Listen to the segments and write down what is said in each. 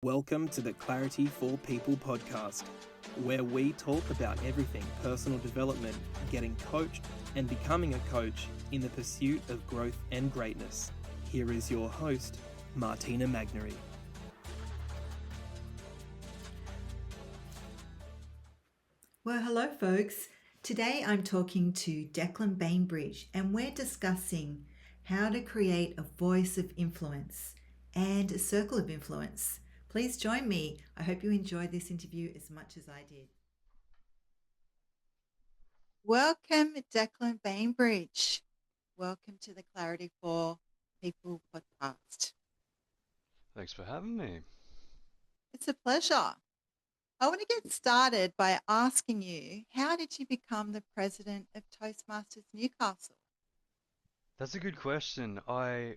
Welcome to the Clarity for People podcast, where we talk about everything personal development, getting coached, and becoming a coach in the pursuit of growth and greatness. Here is your host, Martina Magery. Well, hello, folks. Today I'm talking to Declan Bainbridge, and we're discussing how to create a voice of influence and a circle of influence. Please join me. I hope you enjoyed this interview as much as I did. Welcome, Declan Bainbridge. Welcome to the Clarity for People podcast. Thanks for having me. It's a pleasure. I want to get started by asking you, how did you become the president of Toastmasters Newcastle? That's a good question. I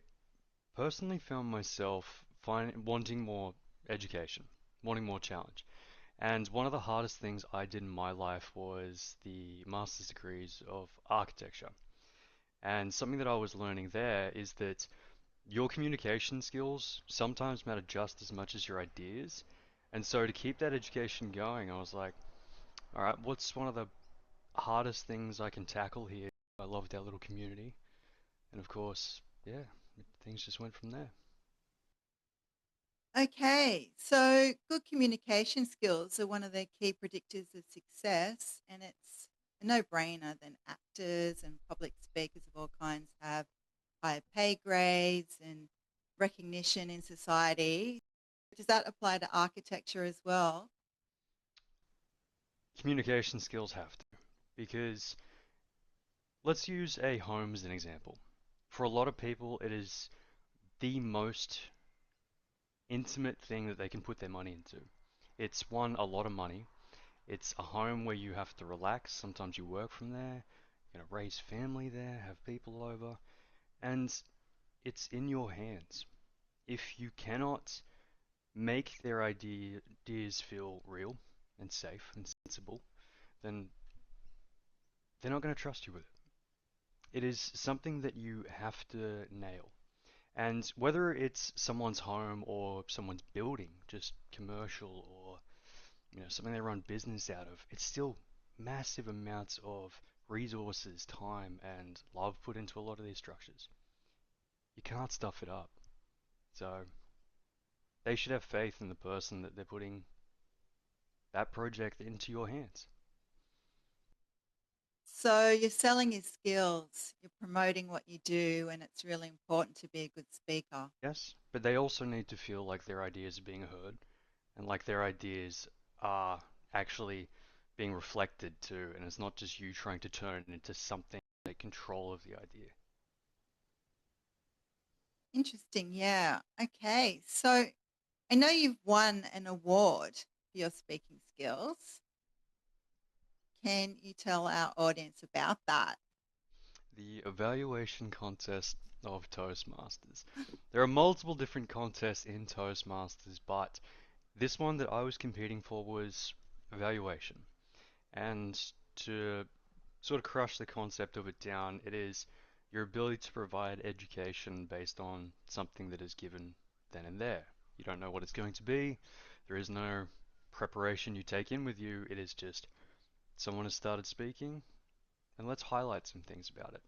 personally found myself wanting more education, wanting more challenge. And one of the hardest things I did in my life was the master's degrees of architecture. And something that I was learning there is that your communication skills sometimes matter just as much as your ideas. And so to keep that education going, I was like, all right, what's one of the hardest things I can tackle here? I loved our little community. And of course, yeah, things just went from there. Okay, so good communication skills are one of the key predictors of success, and it's a no-brainer that actors and public speakers of all kinds have higher pay grades and recognition in society. Does that apply to architecture as well? Communication skills have to, because let's use a home as an example. For a lot of people, it is the most intimate thing that they can put their money into. It's one, a lot of money. It's a home where you have to relax. Sometimes you work from there, you're gonna raise family there, have people over, and it's in your hands. If you cannot make their ideas feel real and safe and sensible, then they're not going to trust you with it. It is something that you have to nail. And whether it's someone's home or someone's building, just commercial or something they run business out of, it's still massive amounts of resources, time, and love put into a lot of these structures. You can't stuff it up. So they should have faith in the person that they're putting that project into your hands. So you're selling your skills, you're promoting what you do, and it's really important to be a good speaker. Yes, but they also need to feel like their ideas are being heard and like their ideas are actually being reflected too, and it's not just you trying to turn it into something take control of the idea. Interesting, yeah. Okay, so I know you've won an award for your speaking skills. Can you tell our audience about that? The evaluation contest of Toastmasters. There are multiple different contests in Toastmasters, but this one that I was competing for was evaluation. And to sort of crush the concept of it down, it is your ability to provide education based on something that is given then and there. You don't know what it's going to be. There is no preparation you take in with you. It is just someone has started speaking, and let's highlight some things about it.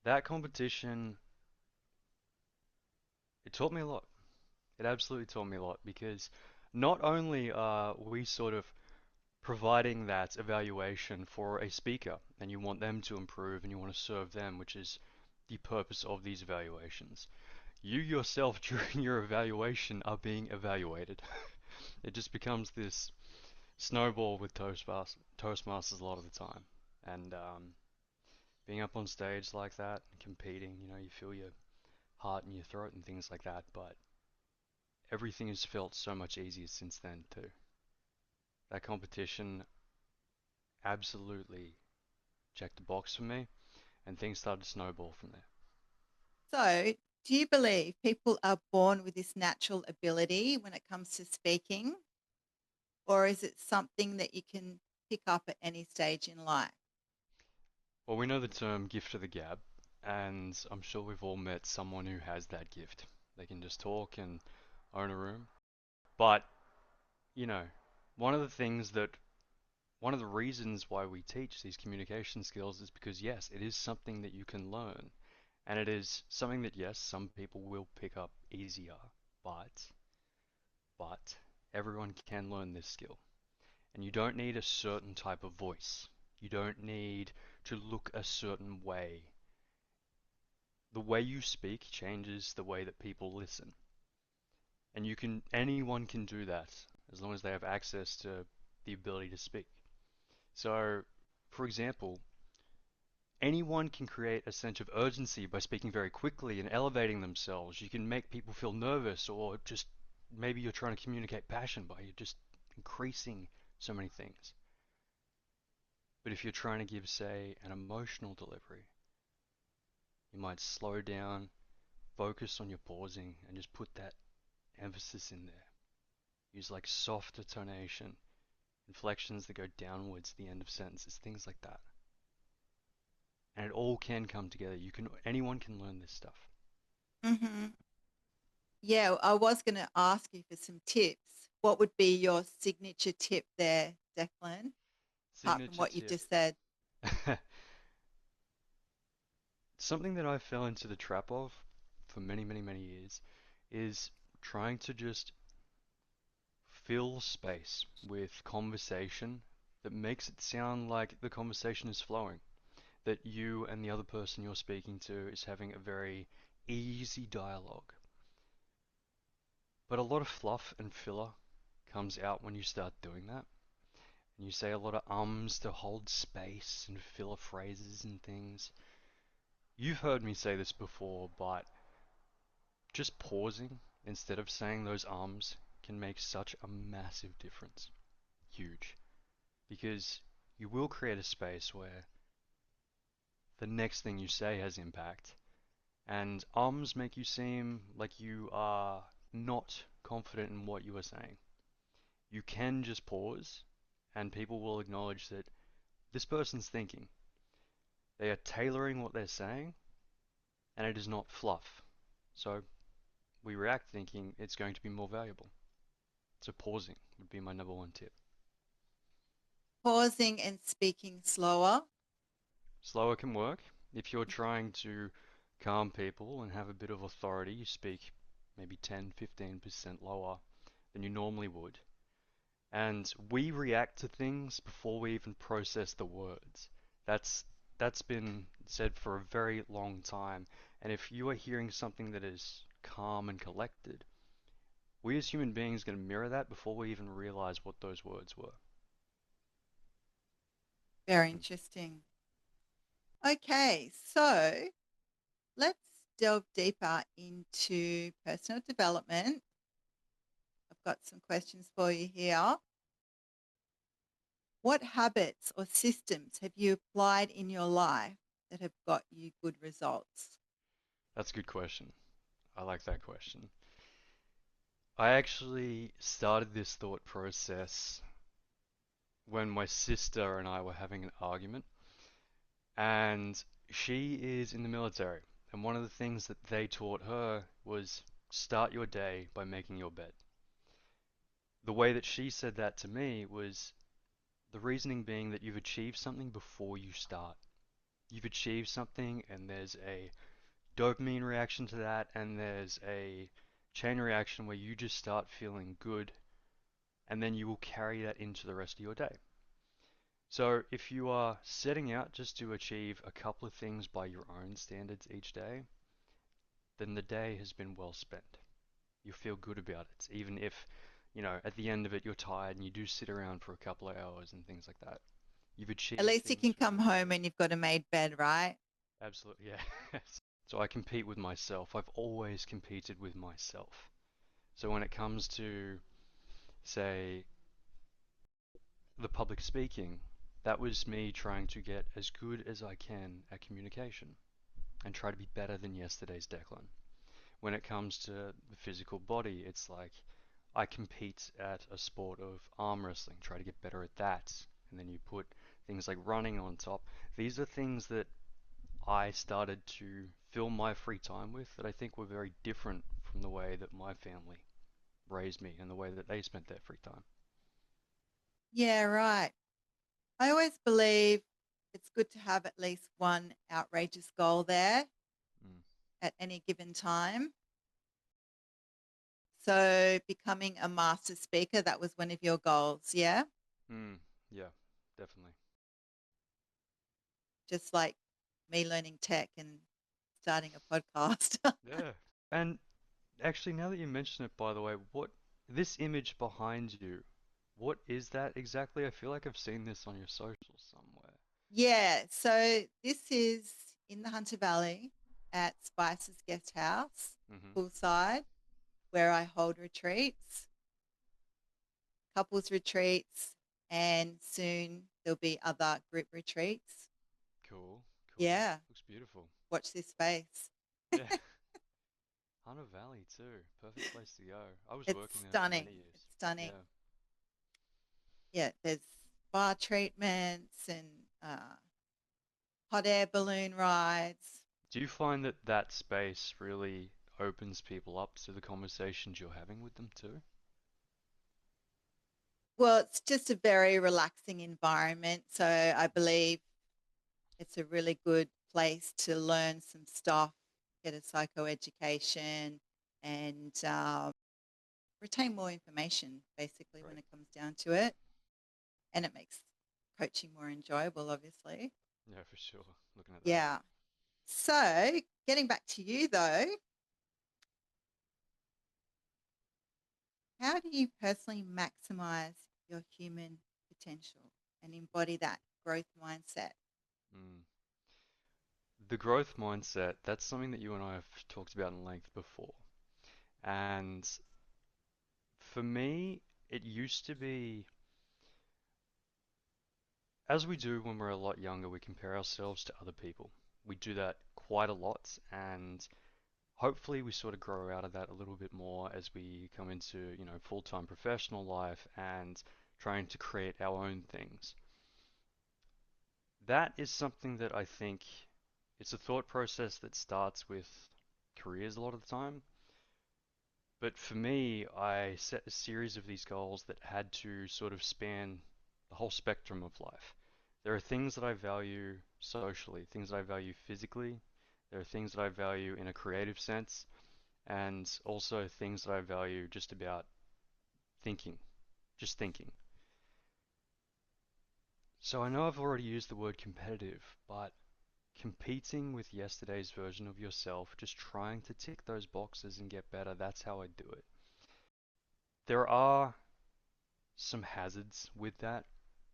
That competition, it taught me a lot. It absolutely taught me a lot because not only are we sort of providing that evaluation for a speaker and you want them to improve and you want to serve them, which is the purpose of these evaluations. You yourself during your evaluation are being evaluated. It just becomes this snowball with Toastmasters a lot of the time. And being up on stage like that, competing, you feel your heart in your throat and things like that, but everything has felt so much easier since then too. That competition absolutely checked the box for me, and things started to snowball from there. So, do you believe people are born with this natural ability when it comes to speaking, or is it something that you can pick up at any stage in life? Well, we know the term gift of the gab, and I'm sure we've all met someone who has that gift. They can just talk and own a room. But, you know, one of the things that one of the reasons why we teach these communication skills is because, yes, it is something that you can learn. And it is something that, yes, some people will pick up easier, but, but everyone can learn this skill. And you don't need a certain type of voice. You don't need to look a certain way. The way you speak changes the way that people listen. And anyone can do that as long as they have access to the ability to speak. So, for example, anyone can create a sense of urgency by speaking very quickly and elevating themselves. You can make people feel nervous, or just maybe you're trying to communicate passion by just increasing so many things. But if you're trying to give, say, an emotional delivery, you might slow down, focus on your pausing, and just put that emphasis in there. Use like softer tonation, inflections that go downwards at the end of sentences, things like that. And it all can come together. Anyone can learn this stuff. Mm-hmm. Yeah, I was going to ask you for some tips. What would be your signature tip there, Declan, apart from Signature what you tip. just said? Something that I fell into the trap of for many, many, many years is trying to just fill space with conversation that makes it sound like the conversation is flowing, that you and the other person you're speaking to is having a very easy dialogue. But a lot of fluff and filler comes out when you start doing that. And you say a lot of ums to hold space and filler phrases and things. You've heard me say this before, but just pausing instead of saying those ums can make such a massive difference. Huge. Because you will create a space where the next thing you say has impact. And ums make you seem like you are not confident in what you are saying. You can just pause, and people will acknowledge that this person's thinking. They are tailoring what they're saying, and it is not fluff. So we react thinking it's going to be more valuable. So pausing would be my number one tip. Pausing and speaking slower. Slower can work. If you're trying to calm people and have a bit of authority, you speak maybe 10-15% lower than you normally would. And we react to things before we even process the words. That's that's been said for a very long time. And if you are hearing something that is calm and collected, we as human beings are going to mirror that before we even realize what those words were. Very Hmm. interesting. Okay, so let's delve deeper into personal development. I've got some questions for you here. What habits or systems have you applied in your life that have got you good results? That's a good question. I like that question. I actually started this thought process when my sister and I were having an argument, and she is in the military. And one of the things that they taught her was start your day by making your bed. The way that she said that to me was the reasoning being that you've achieved something before you start. You've achieved something, and there's a dopamine reaction to that, and there's a chain reaction where you just start feeling good, and then you will carry that into the rest of your day. So if you are setting out just to achieve a couple of things by your own standards each day, then the day has been well spent. You feel good about it, even if, at the end of it you're tired and you do sit around for a couple of hours and things like that. You've At achieved least you things can for come the day. home and you've got a made bed, right? Absolutely, yeah. So I compete with myself. I've always competed with myself. So when it comes to, say, the public speaking, that was me trying to get as good as I can at communication and try to be better than yesterday's Declan. When it comes to the physical body, it's like I compete at a sport of arm wrestling, try to get better at that. And then you put things like running on top. These are things that I started to fill my free time with that I think were very different from the way that my family raised me and the way that they spent their free time. Yeah, right. I always believe it's good to have at least one outrageous goal there Mm. at any given time. So becoming a master speaker, that was one of your goals, yeah? Yeah, definitely. Just like me learning tech and starting a podcast. Yeah. And actually, now that you mention it, by the way, what this image behind you, what is that exactly? I feel like I've seen this on your socials somewhere. Yeah, so this is in the Hunter Valley at Spice's Guest House, Mm-hmm. poolside, where I hold retreats, couples retreats, and soon there'll be other group retreats. Cool, cool. Yeah, Looks beautiful. watch this space. Yeah. Hunter Valley too. Perfect place to go. I was It's working there for stunning. many years. It's stunning. Yeah. Yeah, there's spa treatments and hot air balloon rides. Do you find that that space really opens people up to the conversations you're having with them too? Well, it's just a very relaxing environment. So I believe it's a really good place to learn some stuff, get a psychoeducation, and retain more information, basically, when Right. it comes down to it. And it makes coaching more enjoyable, obviously. Yeah, for sure. Looking at that. Yeah. So getting back to you, though, how do you personally maximize your human potential and embody that growth mindset? Mm. The growth mindset, that's something that you and I have talked about in length before. And for me, it used to be, as we do when we're a lot younger, we compare ourselves to other people. We do that quite a lot, and hopefully we sort of grow out of that a little bit more as we come into, full-time professional life and trying to create our own things. That is something that I think it's a thought process that starts with careers a lot of the time. But for me, I set a series of these goals that had to sort of span the whole spectrum of life. There are things that I value socially, things that I value physically, there are things that I value in a creative sense, and also things that I value just about thinking, just thinking. So I know I've already used the word competitive, but competing with yesterday's version of yourself, just trying to tick those boxes and get better, that's how I do it. There are some hazards with that,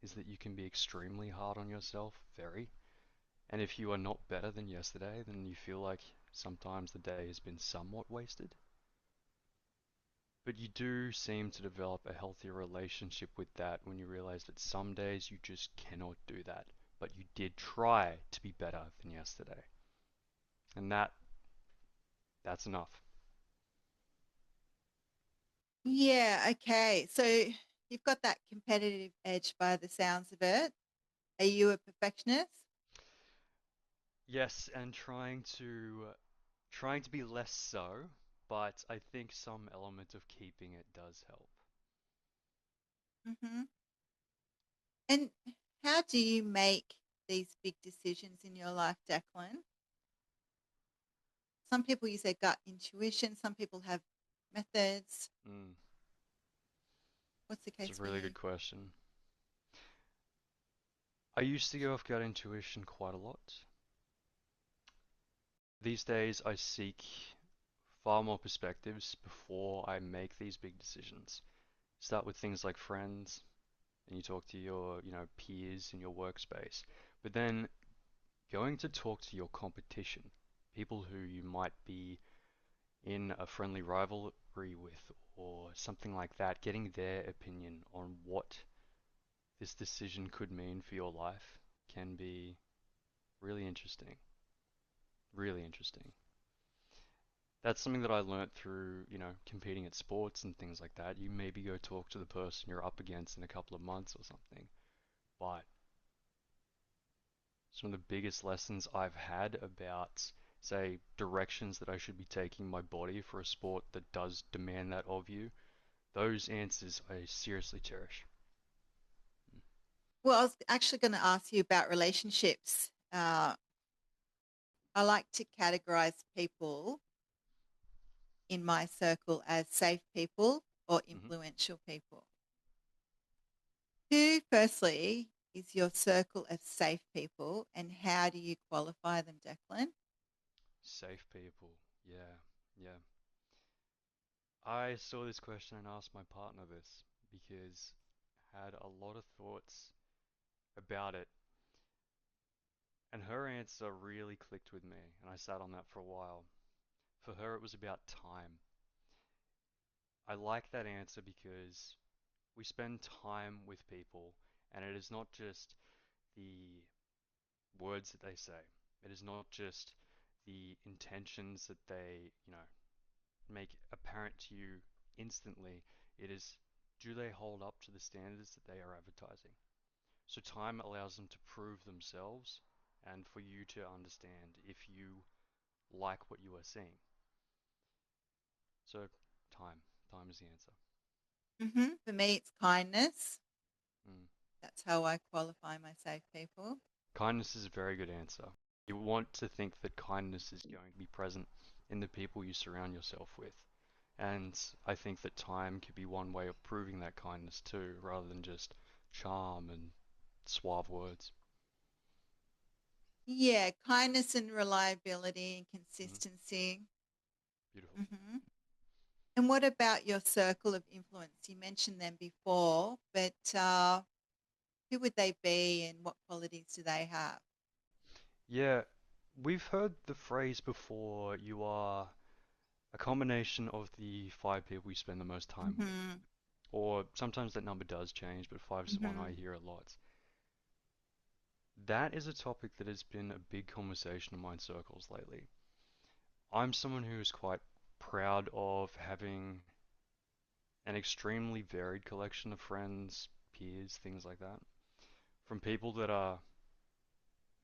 is that you can be extremely hard on yourself, very. And if you are not better than yesterday, then you feel like sometimes the day has been somewhat wasted. But you do seem to develop a healthier relationship with that when you realize that some days you just cannot do that, but you did try to be better than yesterday. And that's enough. Yeah, okay. So you've got that competitive edge by the sounds of it. Are you a perfectionist? Yes, and trying to be less so, but I think some element of keeping it does help. Hmm. And how do you make these big decisions in your life, Declan? Some people use their gut intuition, some people have methods. Mm, What's the it's a case for really you? good question. I used to go off gut intuition quite a lot. These days, I seek far more perspectives before I make these big decisions. Start with things like friends, and you talk to your, peers in your workspace. But then going to talk to your competition, people who you might be in a friendly rivalry with or something like that, getting their opinion on what this decision could mean for your life can be really interesting. Really interesting. That's something that I learnt through, competing at sports and things like that. You maybe go talk to the person you're up against in a couple of months or something. But some of the biggest lessons I've had about, say, directions that I should be taking my body for a sport that does demand that of you, Those answers I seriously cherish. Well, I was actually going to ask you about relationships. I like to categorize people in my circle as safe people or Hmm. influential people. Who, firstly, is your circle of safe people and how do you qualify them, Declan? Safe people. Yeah, yeah. I saw this question and asked my partner this because I had a lot of thoughts about it, and her answer really clicked with me, and I sat on that for a while. For her, it was about time. I like that answer because we spend time with people, and it is not just the words that they say. It is not just the intentions that they, make apparent to you instantly. It is, do they hold up to the standards that they are advertising? So time allows them to prove themselves and for you to understand if you like what you are seeing. So time. Time is the answer. For me, it's kindness. Mm. That's how I qualify my safe people. Kindness is a very good answer. You want to think that kindness is going to be present in the people you surround yourself with. And I think that time could be one way of proving that kindness too, rather than just charm and suave words. Yeah, kindness and reliability and Hmm. consistency. Beautiful. hmm And what about your circle of influence? You mentioned them before, but who would they be and what qualities do they have? Yeah, we've heard the phrase before, you are a combination of the five people you spend the most time with. hmm Or sometimes that number does change, but five is one I hmm hear a lot. That is a topic that has been a big conversation in my circles lately. I'm someone who is quite proud of having an extremely varied collection of friends, peers, things like that. From people that are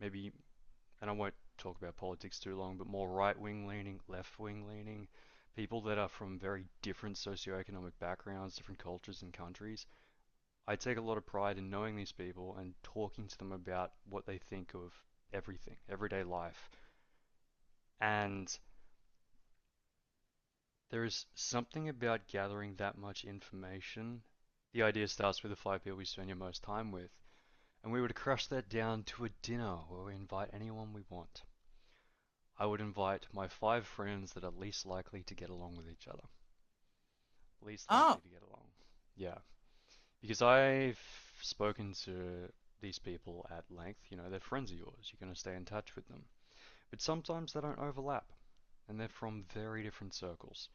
maybe, and I won't talk about politics too long, but more right wing leaning, left wing leaning, people that are from very different socioeconomic backgrounds, different cultures and countries. I take a lot of pride in knowing these people and talking to them about what they think of everything, everyday life. And there is something about gathering that much information. The idea starts with the five people we spend your most time with, and we would crush that down to a dinner where we invite anyone we want. I would invite my five friends that are least likely to get along with each other. Least likely Oh, to get along. Yeah, because I've spoken to these people at length. They're friends of yours. You're going to stay in touch with them. But sometimes they don't overlap, and they're from very different circles.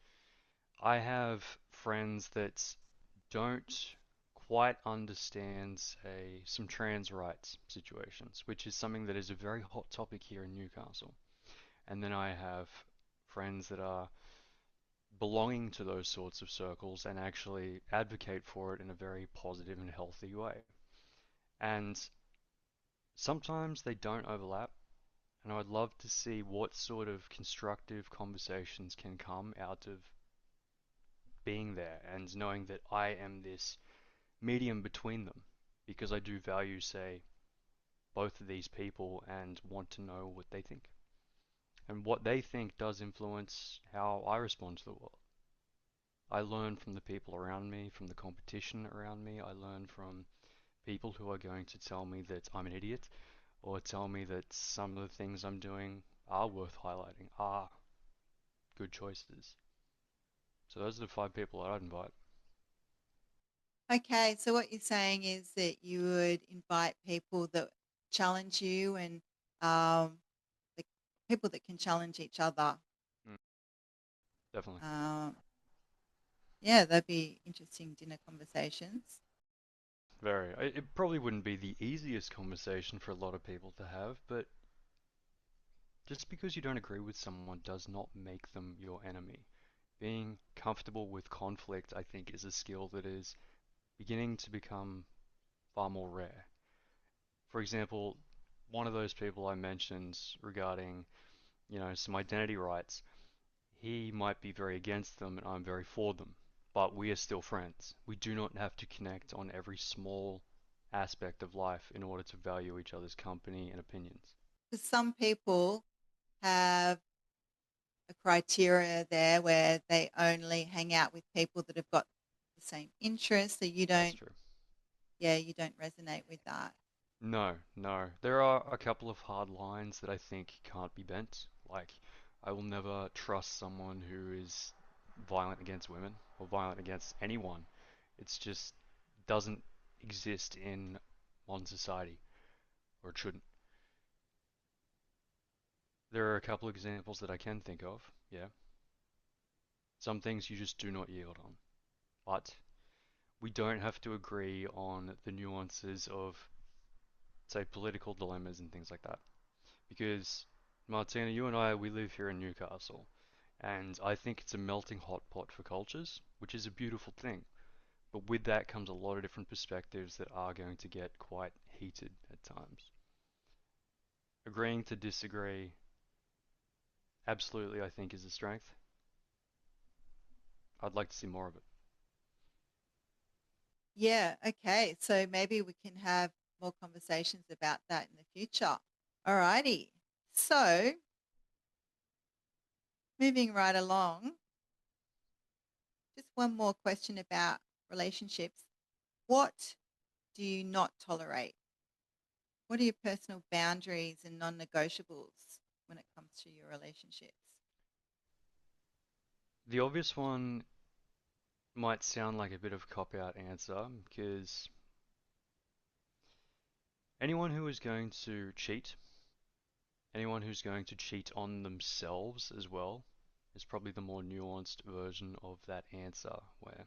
I have friends that don't quite understand, say, some trans rights situations, which is something that is a very hot topic here in Newcastle. And then I have friends that are belonging to those sorts of circles and actually advocate for it in a very positive and healthy way. And sometimes they don't overlap, and I'd love to see what sort of constructive conversations can come out of being there and knowing that I am this medium between them because I do value, say, both of these people and want to know what they think. And what they think does influence how I respond to the world. I learn from the people around me, from the competition around me. I learn from people who are going to tell me that I'm an idiot or tell me that some of the things I'm doing are worth highlighting, are good choices. So those are the five people that I'd invite. okay. So what you're saying is that you would invite people that challenge you and um, the people that can challenge each other. Mm, definitely. Um, yeah, that'd be interesting dinner conversations. Very. It probably wouldn't be the easiest conversation for a lot of people to have, but just because you don't agree with someone does not make them your enemy. Being comfortable with conflict, I think, is a skill that is beginning to become far more rare. For example, one of those people I mentioned regarding, some identity rights, he might be very against them and I'm very for them. but we are still friends. We do not have to connect on every small aspect of life in order to value each other's company and opinions. Because some people have a criteria there where they only hang out with people that have got the same interests, so That's true. you don't resonate with that. No, no. There are a couple of hard lines that I think can't be bent. Like, I will never trust someone who is violent against women or violent against anyone. It's just doesn't exist in modern society, or it shouldn't. There are a couple of examples that I can think of, yeah. Some things you just do not yield on. But we don't have to agree on the nuances of, say, political dilemmas and things like that. Because, Martina, you and I, we live here in Newcastle, and I think it's a melting hot pot for cultures, which is a beautiful thing. But with that comes a lot of different perspectives that are going to get quite heated at times. Agreeing to disagree, absolutely, I think, is a strength. I'd like to see more of it. Yeah, okay. So maybe we can have more conversations about that in the future. All righty. So moving right along, just one more question about relationships. What do you not tolerate? What are your personal boundaries and non-negotiables when it comes to your relationships? The obvious one might sound like a bit of a cop-out answer because anyone who is going to cheat, anyone who's going to cheat on themselves as well, is probably the more nuanced version of that answer, where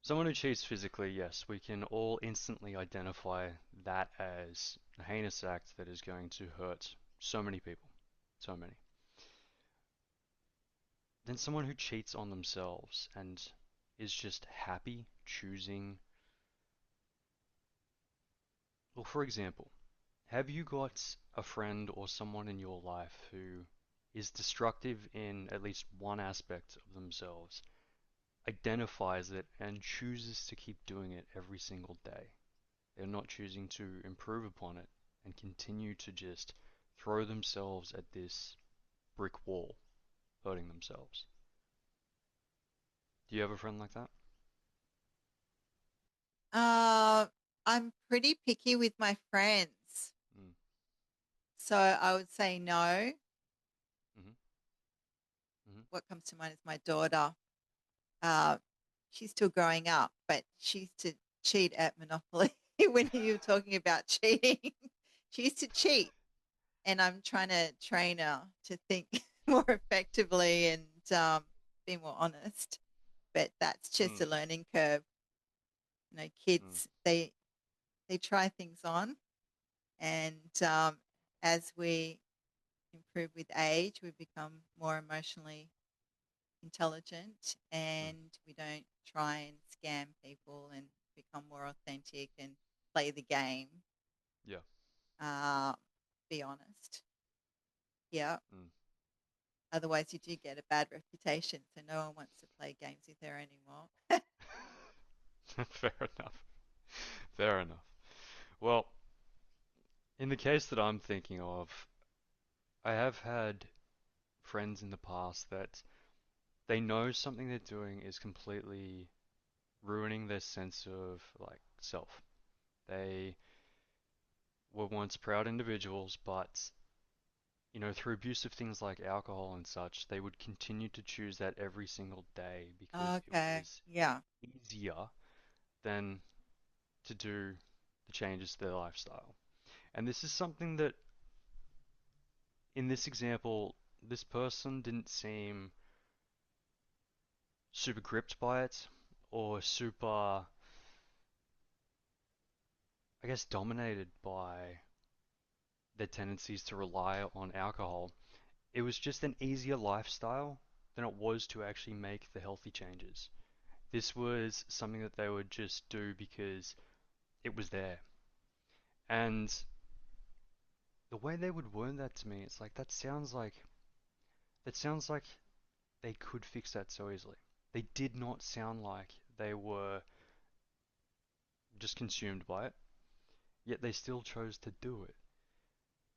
someone who cheats physically, yes, we can all instantly identify that as a heinous act that is going to hurt so many people, so many. Then someone who cheats on themselves and is just happy choosing. Well, for example, have you got a friend or someone in your life who is destructive in at least one aspect of themselves, identifies it, and chooses to keep doing it every single day? They're not choosing to improve upon it and continue to just throw themselves at this brick wall, hurting themselves. Do you have a friend like that? Uh, I'm pretty picky with my friends. Mm. So I would say no. Mhm. Mhm. What comes to mind is my daughter. Uh, she's still growing up, but she used to cheat at Monopoly when you were talking about cheating. She used to cheat, and I'm trying to train her to think more effectively and be more honest. But that's just Mm. a learning curve. Mm. Kids, they try things on, and as we improve with age, we become more emotionally intelligent, Mm. and we don't try and scam people and become more authentic and play the game. Yeah. Uh, be honest. Yeah. Mm. Otherwise, you do get a bad reputation, so no one wants to play games with her anymore. Fair enough. Fair enough. Well, in the case that I'm thinking of, I have had friends in the past that they know something they're doing is completely ruining their sense of like self. They were once proud individuals, but through abusive things like alcohol and such, they would continue to choose that every single day because it Okay. was Yeah. easier than to do the changes to their lifestyle. And this is something that, in this example, this person didn't seem super gripped by it or super, I guess, dominated by their tendencies to rely on alcohol. It was just an easier lifestyle than it was to actually make the healthy changes. This was something that they would just do because it was there. And the way they would word that to me, it's like that sounds like they could fix that so easily. They did not sound like they were just consumed by it, yet they still chose to do it.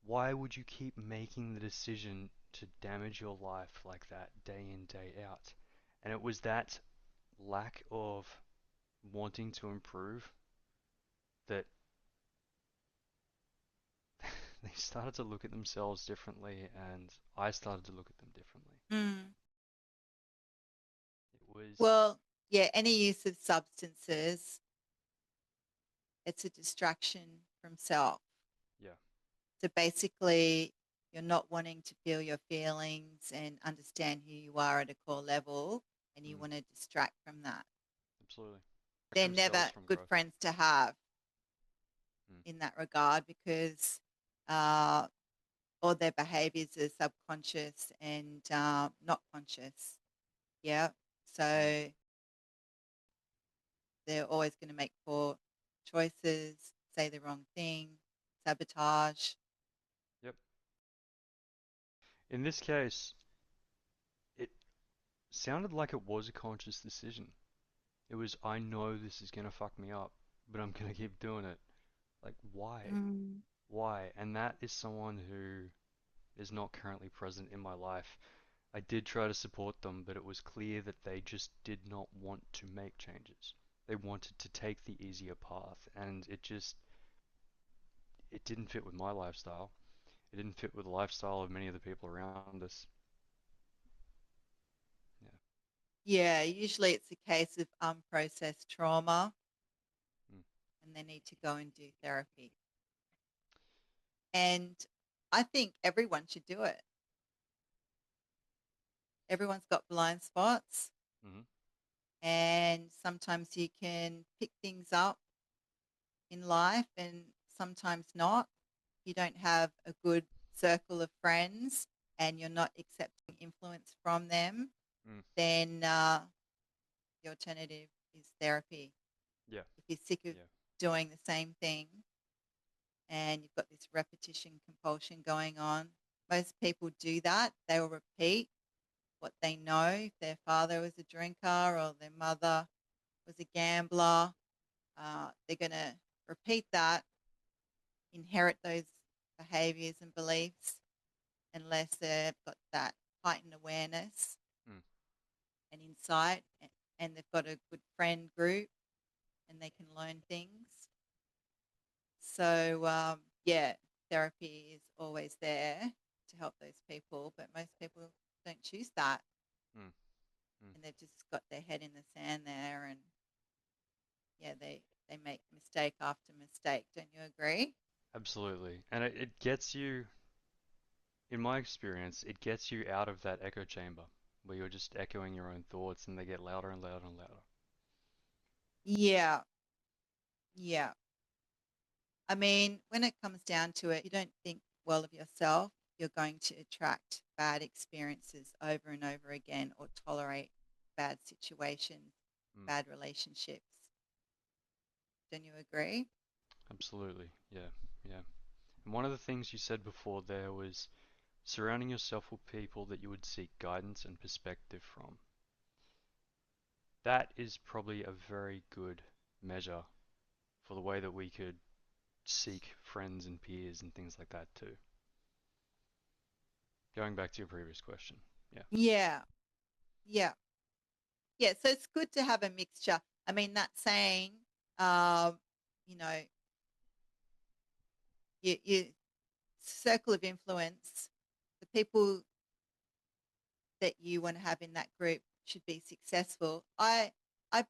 Why would you keep making the decision to damage your life like that day in, day out? And it was that lack of wanting to improve that they started to look at themselves differently, and I started to look at them differently. Mm. It was, Well, yeah, any use of substances, it's a distraction from self. yeah, So basically, you're not wanting to feel your feelings and understand who you are at a core level, and you mm, want to distract from that. absolutely. Back They're themselves never from good growth. friends to have Mm, in that regard because uh, all their behaviors are subconscious and not conscious. Yeah. mm, So they're always going to make poor choices, say the wrong thing, sabotage. yep. In this case, it sounded like it was a conscious decision. It was, I know this is gonna fuck me up, but I'm gonna keep doing it. Like, why? Mm. Why? And that is someone who is not currently present in my life. I did try to support them, but it was clear that they just did not want to make changes. They wanted to take the easier path, and it didn't fit with my lifestyle. It didn't fit with the lifestyle of many of the people around us. Yeah. Yeah, usually it's a case of unprocessed trauma Mm. and they need to go and do therapy. And I think everyone should do it. Everyone's got blind spots, Mm-hmm. and sometimes you can pick things up in life and sometimes not. You don't have a good circle of friends and you're not accepting influence from them, Mm. then the alternative is therapy. Yeah. If you're sick of Yeah. doing the same thing and you've got this repetition compulsion going on, most people do that. They will repeat what they know. If their father was a drinker or their mother was a gambler, they're going to repeat that, inherit those behaviors and beliefs unless they've got that heightened awareness Mm. and insight and they've got a good friend group and they can learn things. So, yeah, therapy is always there to help those people, but most people don't choose that. Mm. Mm. And they've just got their head in the sand there and yeah, they make mistake after mistake. Don't you agree? Absolutely. And it gets you, in my experience, it gets you out of that echo chamber where you're just echoing your own thoughts and they get louder and louder and louder. Yeah, yeah. I mean, when it comes down to it, you don't think well of yourself, you're going to attract bad experiences over and over again or tolerate bad situations, Mm. bad relationships. Don't you agree? Absolutely. Yeah. Yeah. And one of the things you said before there was surrounding yourself with people that you would seek guidance and perspective from. That is probably a very good measure for the way that we could seek friends and peers and things like that too. Going back to your previous question. Yeah. Yeah, yeah, yeah. So it's good to have a mixture. I mean, that saying, um, you know, you circle of influence, the people that you want to have in that group should be successful. I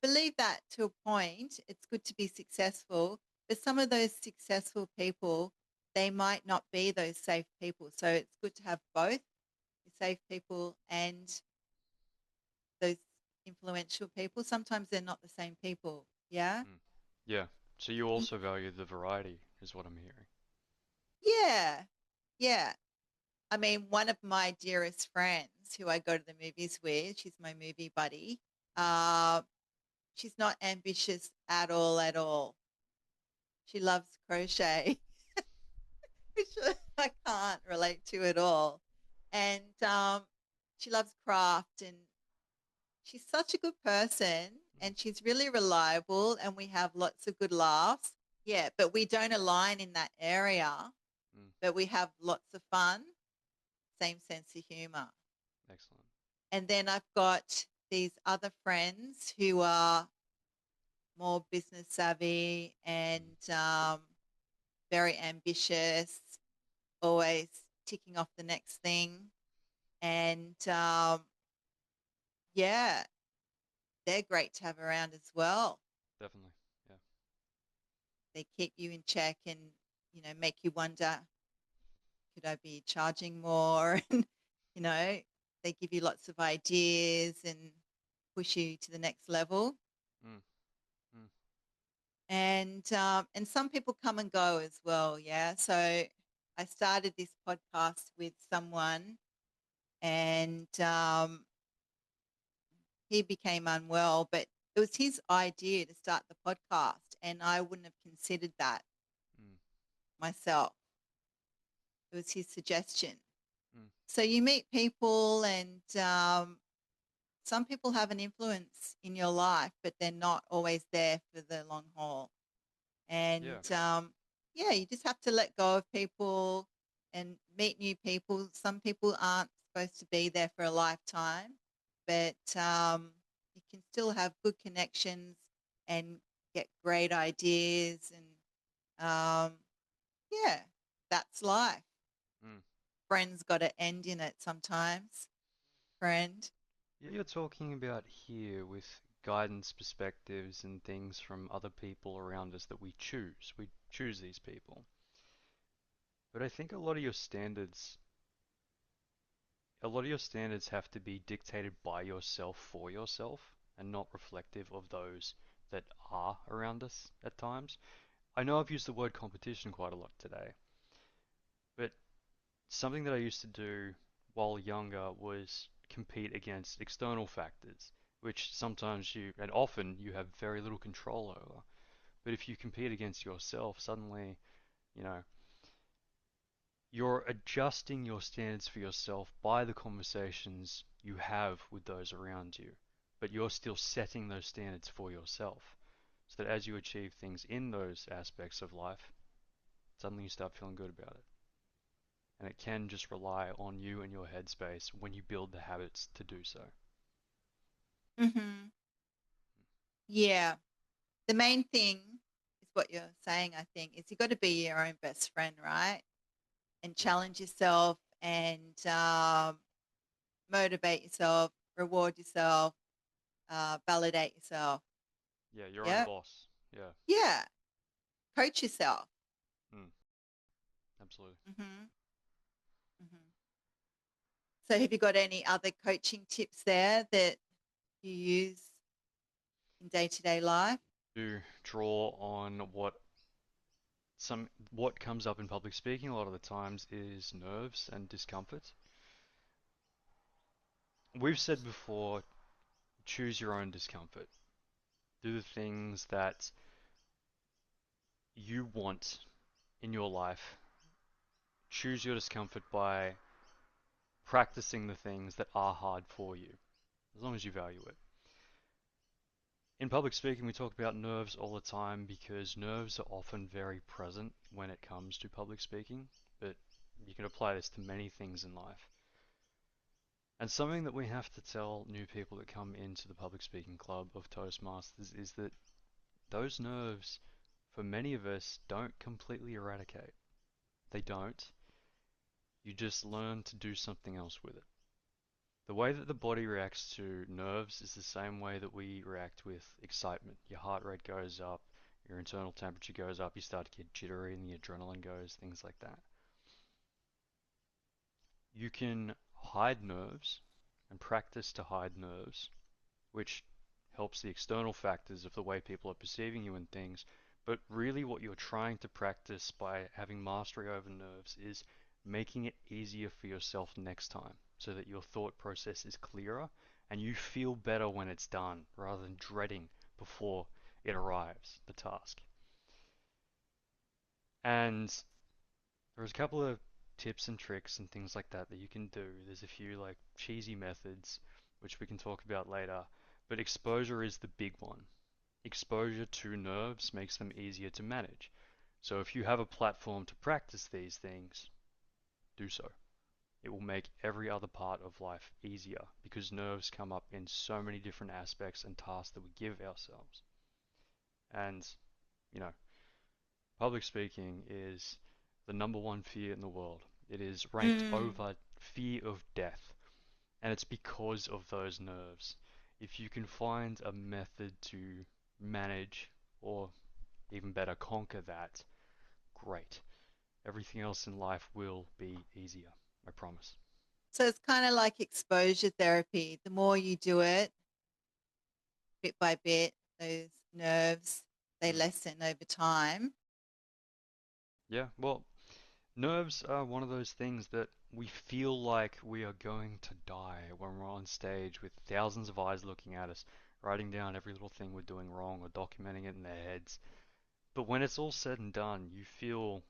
believe that to a point, it's good to be successful, but some of those successful people, they might not be those safe people. So it's good to have both the safe people and those influential people. Sometimes they're not the same people. Yeah. Mm. Yeah. So you also value the variety, is what I'm hearing. Yeah. Yeah. I mean, one of my dearest friends who I go to the movies with, she's my movie buddy. Mm. Uh, she's not ambitious at all, at all. She loves crochet, which I can't relate to at all. And she loves craft and she's such a good person and she's really reliable and we have lots of good laughs. Yeah, but we don't align in that area, Mm. but we have lots of fun, same sense of humor. Excellent. And then I've got these other friends who are more business savvy and very ambitious, always ticking off the next thing. And yeah, they're great to have around as well. Definitely. Yeah. They keep you in check and, make you wonder, could I be charging more? And, they give you lots of ideas and push you to the next level. Mm. Mm. And some people come and go as well. Yeah. So I started this podcast with someone and he became unwell, but it was his idea to start the podcast, and I wouldn't have considered that Mm. myself. It was his suggestion. Mm. So you meet people, and some people have an influence in your life, but they're not always there for the long haul. And Yeah. yeah, you just have to let go of people and meet new people. Some people aren't supposed to be there for a lifetime, but you can still have good connections and get great ideas. And yeah, that's life. Mm. Friends got to end in it sometimes. Friend. You're talking about here with guidance perspectives and things from other people around us that we choose. We choose these people. But I think a lot of your standards have to be dictated by yourself for yourself and not reflective of those that are around us at times. I know I've used the word competition quite a lot today, but something that I used to do while younger was compete against external factors, which sometimes and often you have very little control over. But if you compete against yourself, suddenly, you know, you're adjusting your standards for yourself by the conversations you have with those around you. But you're still setting those standards for yourself. So that as you achieve things in those aspects of life, suddenly you start feeling good about it. And it can just rely on you and your headspace when you build the habits to do so. Mm-hmm. Yeah. The main thing is what you're saying, I think, is you got to be your own best friend, right? And Yeah. challenge yourself and motivate yourself, reward yourself, validate yourself. Yeah, your own Yeah. boss. Yeah. Yeah. Coach yourself. Mm, absolutely. Mm-hmm. Mm-hmm. So have you got any other coaching tips there that you use in day-to-day life? To draw on what comes up in public speaking a lot of the times is nerves and discomfort. We've said before, choose your own discomfort. Do the things that you want in your life. Choose your discomfort by practicing the things that are hard for you, as long as you value it. In public speaking, we talk about nerves all the time because nerves are often very present when it comes to public speaking, but you can apply this to many things in life. And something that we have to tell new people that come into the public speaking club of Toastmasters is that those nerves, for many of us, don't completely eradicate. They don't. You just learn to do something else with it. The way that the body reacts to nerves is the same way that we react with excitement. Your heart rate goes up, your internal temperature goes up, you start to get jittery and the adrenaline goes, things like that. You can hide nerves and practice to hide nerves, which helps the external factors of the way people are perceiving you and things. But really what you're trying to practice by having mastery over nerves is making it easier for yourself next time so that your thought process is clearer and you feel better when it's done rather than dreading before it arrives, the task. And there's a couple of tips and tricks and things like that that you can do. There's a few like cheesy methods which we can talk about later. but exposure is the big one. Exposure to nerves makes them easier to manage. So if you have a platform to practice these things, do so. It will make every other part of life easier because nerves come up in so many different aspects and tasks that we give ourselves. And, you know, public speaking is the number one fear in the world. It is ranked Mm. over fear of death, and it's because of those nerves. If you can find a method to manage, or even better, conquer that, great. Everything else in life will be easier, I promise. So it's kind of like exposure therapy. The more you do it, bit by bit, those nerves, they Mm. lessen over time. Yeah, well, nerves are one of those things that we feel like we are going to die when we're on stage with thousands of eyes looking at us, writing down every little thing we're doing wrong or documenting it in their heads. But when it's all said and done, you feel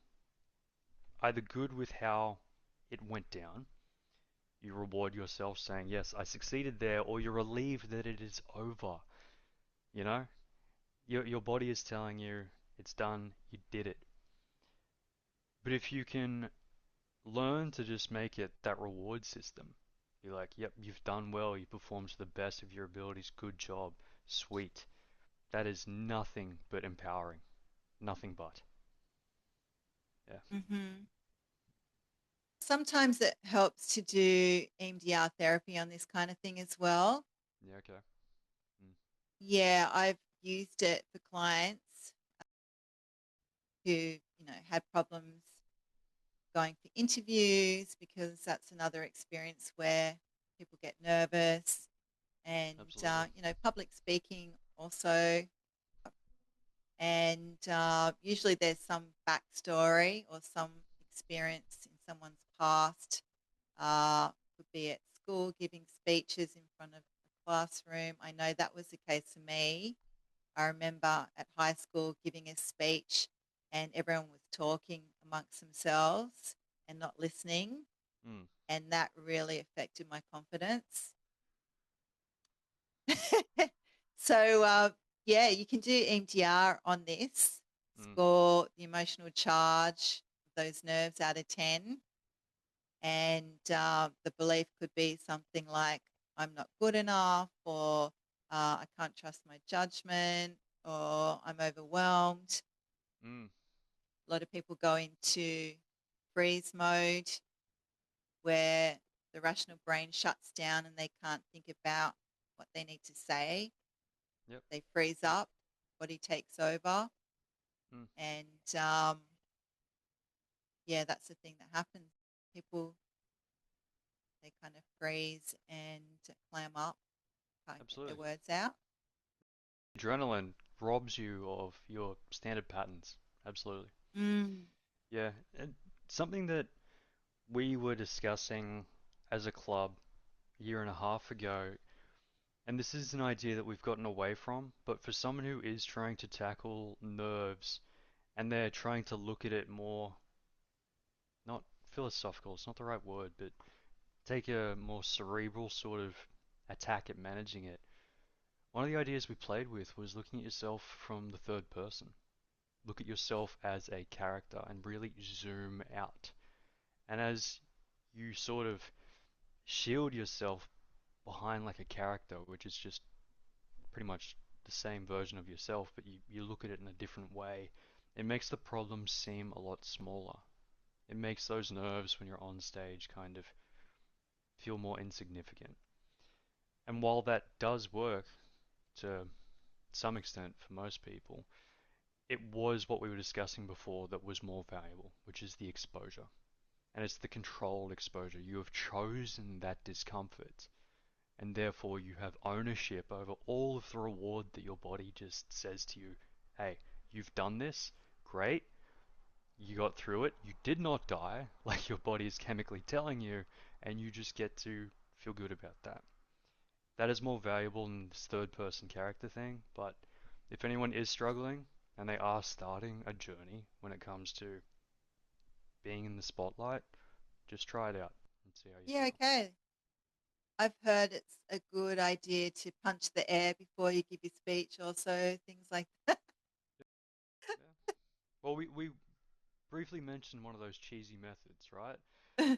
either good with how it went down, you reward yourself saying, yes, I succeeded there, or you're relieved that it is over. You know? Your body is telling you it's done, you did it. But if you can learn to just make it that reward system, you're like, yep, you've done well, you performed to the best of your abilities, good job, sweet. That is nothing but empowering. Nothing but. Yeah. Hmm. Sometimes it helps to do EMDR therapy on this kind of thing as well. Yeah, okay. Mm. Yeah, I've used it for clients who, had problems going for interviews because that's another experience where people get nervous and, Absolutely. public speaking also. And usually there's some backstory or some experience in someone's past. Could be at school giving speeches in front of a classroom. I know that was the case for me. I remember at high school giving a speech and everyone was talking amongst themselves and not listening. Mm. And that really affected my confidence. So, yeah, you can do EMDR on this, Mm. score the emotional charge of those nerves out of 10. And the belief could be something like, I'm not good enough, or I can't trust my judgment, or I'm overwhelmed. Mm. A lot of people go into freeze mode where the rational brain shuts down and they can't think about what they need to say. Yep. They freeze up, body takes over. Mm. And yeah, that's the thing that happens. People, they kind of freeze and clam up, can't get their Absolutely. words out. Adrenaline robs you of your standard patterns. Absolutely. Mm. Yeah, and something that we were discussing as a club a year and a half ago, and this is an idea that we've gotten away from, but for someone who is trying to tackle nerves and they're trying to look at it more, not philosophical, it's not the right word, but take a more cerebral sort of attack at managing it. One of the ideas we played with was looking at yourself from the third person. Look at yourself as a character and really zoom out. And as you sort of shield yourself behind like a character, which is just pretty much the same version of yourself, but you look at it in a different way, it makes the problem seem a lot smaller. It makes those nerves when you're on stage kind of feel more insignificant. And while that does work to some extent for most people, it was what we were discussing before that was more valuable, which is the exposure. And it's the controlled exposure. You have chosen that discomfort, and therefore you have ownership over all of the reward that your body just says to you, hey, you've done this, great, you got through it, you did not die, like your body is chemically telling you, and you just get to feel good about that. That is more valuable than this third person character thing, but if anyone is struggling and they are starting a journey when it comes to being in the spotlight, just try it out and see how you Yeah, feel. okay. I've heard it's a good idea to punch the air before you give your speech, also things like that. Yeah. Well, we briefly mentioned one of those cheesy methods, right?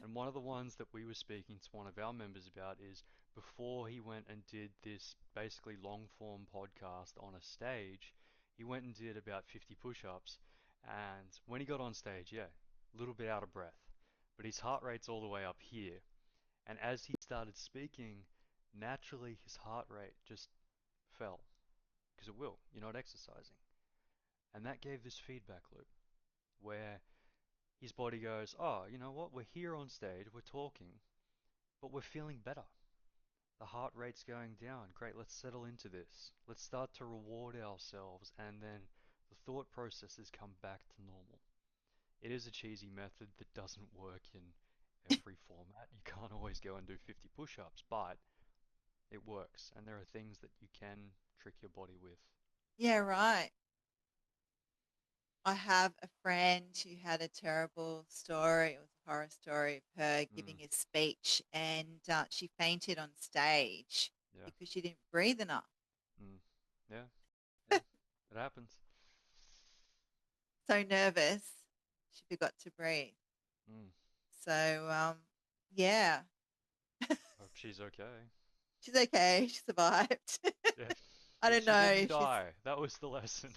And one of the ones that we were speaking to one of our members about is before he went and did this basically long form podcast on a stage, he went and did about 50 push-ups. And when he got on stage, yeah, a little bit out of breath, but his heart rate's all the way up here. And as he started speaking, naturally his heart rate just fell because it will. You're not exercising. And that gave this feedback loop where his body goes, oh, you know what? We're here on stage, we're talking, but we're feeling better. The heart rate's going down. Great, let's settle into this. Let's start to reward ourselves, and then the thought processes come back to normal. It is a cheesy method that doesn't work in every format. You can't always go and do 50 push ups, but it works, and there are things that you can trick your body with. Yeah, right. I have a friend who had a terrible story. It was a horror story of her Mm, giving a speech, and she fainted on stage yeah. because she didn't breathe enough. Mm, yeah. Yeah. It happens. So nervous, she forgot to breathe. Mm, So, yeah, hope she's okay. she's okay. She survived. Yeah. I don't She know didn't if she's. die. That was the lesson.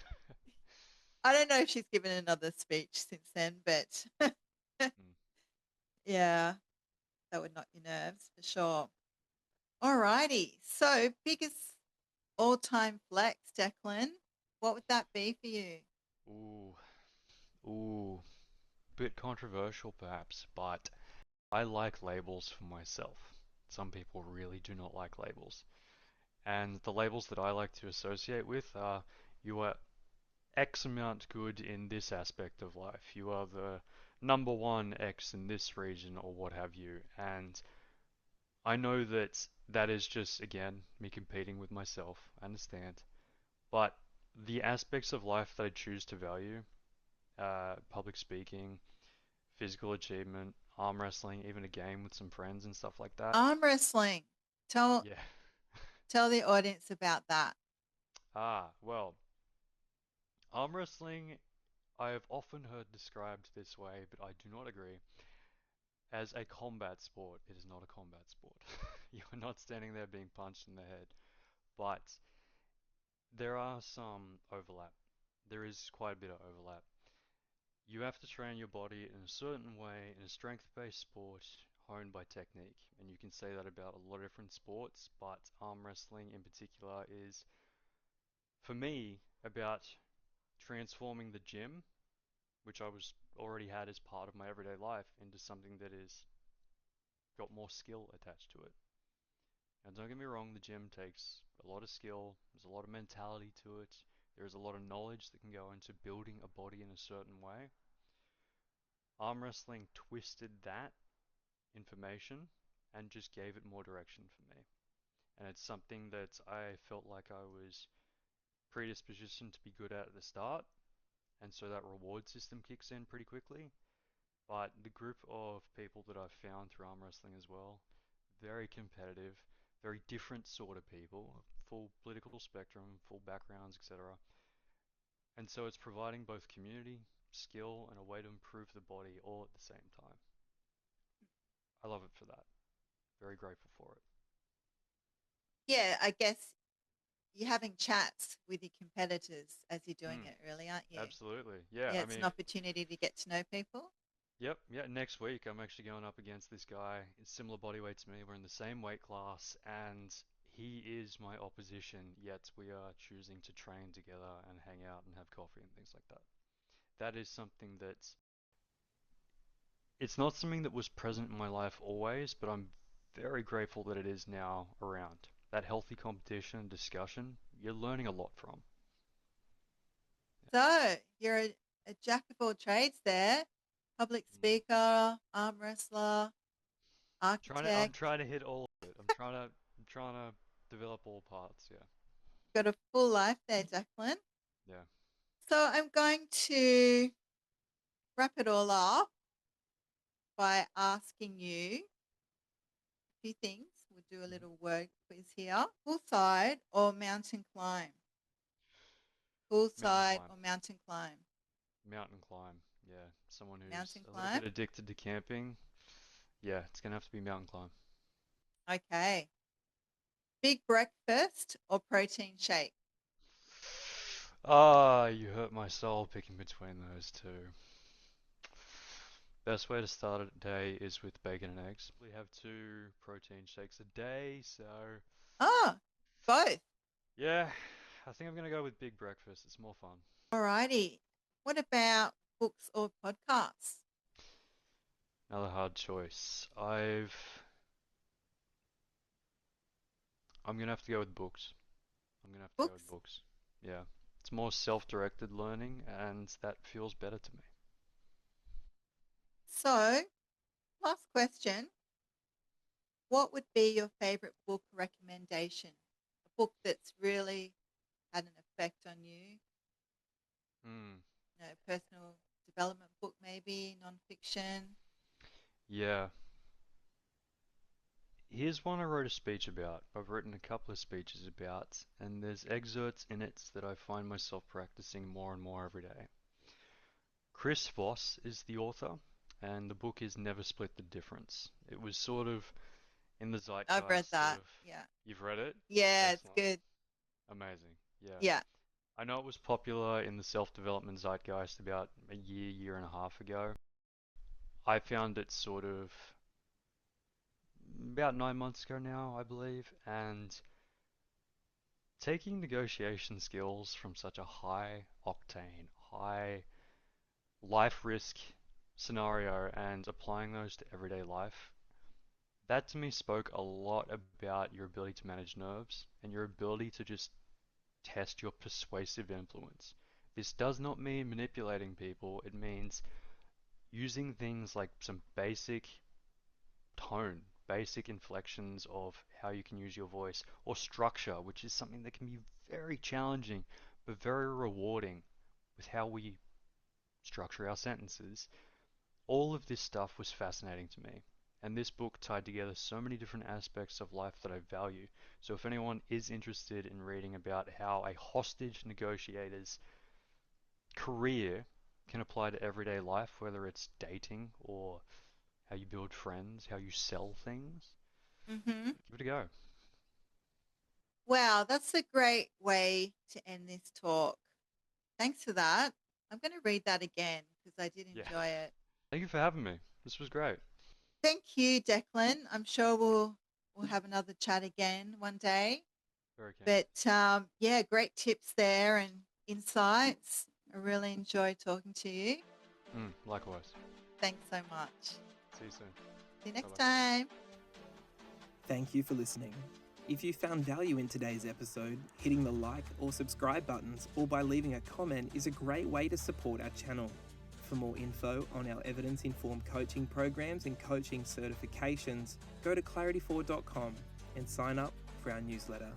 I don't know if she's given another speech since then, but Mm. yeah, that would knock your nerves for sure. Alrighty. So, biggest all-time flex, Declan. What would that be for you? Ooh, ooh, bit controversial perhaps, but I like labels for myself. Some people really do not like labels. And the labels that I like to associate with are you are X amount good in this aspect of life. You are the number one X in this region or what have you. And I know that that is just, again, me competing with myself. I understand. But the aspects of life that I choose to value, public speaking, physical achievement, arm wrestling, even a game with some friends and stuff like that. Arm wrestling. Tell Yeah. tell the audience about that. Well, arm wrestling, I have often heard described this way, but I do not agree. As a combat sport, it is not a combat sport. You are not standing there being punched in the head. But there are some overlap. There is quite a bit of overlap. You have to train your body in a certain way in a strength-based sport honed by technique. And you can say that about a lot of different sports, but arm wrestling in particular is, for me, about transforming the gym, which I was already had as part of my everyday life, into something that is got more skill attached to it. And don't get me wrong, the gym takes a lot of skill, there's a lot of mentality to it, there's a lot of knowledge that can go into building a body in a certain way. Arm wrestling twisted that information and just gave it more direction for me. And it's something that I felt like I was predispositioned to be good at the start, and so that reward system kicks in pretty quickly. But the group of people that I've found through arm wrestling as well, very competitive, very different sort of people, full political spectrum, full backgrounds, etc. And so it's providing both community, skill, and a way to improve the body all at the same time. I love it for that. Very grateful for it. Yeah, I guess you're having chats with your competitors as you're doing Mm, it, really, aren't you? absolutely. Yeah, Yeah, I it's an mean, opportunity to get to know people. yep, yeah, next week I'm actually going up against this guy. It's similar body weight to me. We're in the same weight class, and he is my opposition, yet we are choosing to train together and hang out and have coffee and things like that. That is something that's, it's not something that was present in my life always, but I'm very grateful that it is now around. That healthy competition and discussion, you're learning a lot from. So you're a jack of all trades there. Public Mm. speaker, arm wrestler, I'm architect. trying to hit all of it. I'm trying to develop all parts, yeah. Got a full life there, Declan. Yeah. So I'm going to wrap it all up by asking you a few things. We'll do a little word quiz here. Poolside or mountain climb? Mountain Poolside climb. or mountain climb? Mountain climb. Yeah. Someone who's Mountain a little climb. bit addicted to camping. Yeah, it's gonna have to be mountain climb. Okay. Big breakfast or protein shake? Ah, you hurt my soul picking between those two. Best way to start a day is with bacon and eggs. We have 2 protein shakes a day, so Oh, both. yeah, I think I'm gonna go with big breakfast. It's more fun. Alrighty. What about books or podcasts? Another hard choice. I'm gonna have to go with books. I'm gonna have to go with Books. books. Yeah. It's more self-directed learning and that feels better to me. So, last question. What would be your favorite book recommendation? A book that's really had an effect on you? Hmm. Personal development book maybe, non-fiction. Yeah. Here's one I wrote a speech about. I've written a couple of speeches about, and there's excerpts in it that I find myself practicing more and more every day. Chris Voss is the author, and the book is Never Split the Difference. It was sort of in the I've read zeitgeist that. of. Yeah. You've read it? Yeah, it's Excellent. good. Amazing. Yeah. Yeah. I know it was popular in the self-development zeitgeist about a year and a half ago. I found it sort of about 9 months ago now, I believe, and taking negotiation skills from such a high octane, high life risk scenario and applying those to everyday life, that to me spoke a lot about your ability to manage nerves and your ability to just test your persuasive influence. This does not mean manipulating people, it means using things like some basic tone, basic inflections of how you can use your voice, or structure, which is something that can be very challenging but very rewarding with how we structure our sentences. All of this stuff was fascinating to me. And this book tied together so many different aspects of life that I value. So if anyone is interested in reading about how a hostage negotiator's career can apply to everyday life, whether it's dating or how you build friends, how you sell things, Mm-hmm. give it a go. Wow, that's a great way to end this talk. Thanks for that. I'm going to read that again because I did Yeah. enjoy it. Thank you for having me. This was great. Thank you, Declan. I'm sure we'll have another chat again one day. Very keen. But yeah, great tips there and insights. I really enjoyed talking to you. Likewise. Thanks so much. See you soon. See you next Bye-bye. time. Thank you for listening. If you found value in today's episode, hitting the like or subscribe buttons or by leaving a comment is a great way to support our channel. For more info on our evidence-informed coaching programs and coaching certifications, go to clarity4.com and sign up for our newsletter.